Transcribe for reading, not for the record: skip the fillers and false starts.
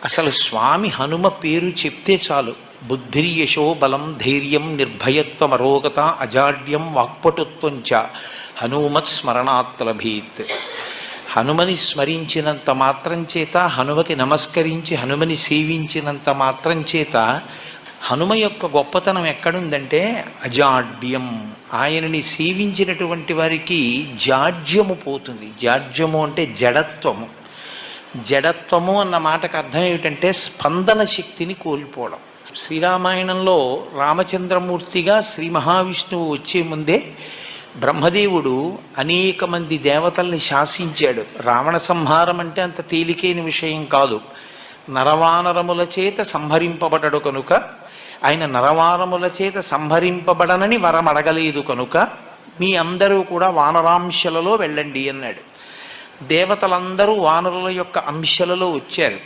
అసలు స్వామి హనుమ పేరు చెప్తే చాలు. బుద్ధిర్యశో బలం ధైర్యం నిర్భయత్వం అరోగత అజాడ్యం వాక్పటుత్వం చ హనుమత్ స్మరణాత్ లభేత్. హనుమని స్మరించినంత మాత్రం చేత, హనుమకి నమస్కరించి హనుమని సేవించినంత మాత్రం చేత హనుమ యొక్క గొప్పతనం ఎక్కడుందంటే అజాడ్యం. ఆయనని సేవించినటువంటి వారికి జాడ్యము పోతుంది. జాడ్యము అంటే జడత్వము. జడత్వము అన్న మాటకు అర్థం ఏమిటంటే స్పందన శక్తిని కోల్పోవడం. శ్రీరామాయణంలో రామచంద్రమూర్తిగా శ్రీ మహావిష్ణువు వచ్చే ముందే బ్రహ్మదేవుడు అనేక మంది దేవతల్ని శాసించాడు. రావణ సంహారం అంటే అంత తేలికైన విషయం కాదు. నరవానరముల చేత సంహరింపబడడు కనుక, ఆయన నరవానరముల చేత సంహరింపబడనని వరం అడగలేదు కనుక మీ అందరూ కూడా వానరాంశలలో వెళ్ళండి అన్నాడు. దేవతలందరూ వానరుల యొక్క అంశలలో వచ్చారు.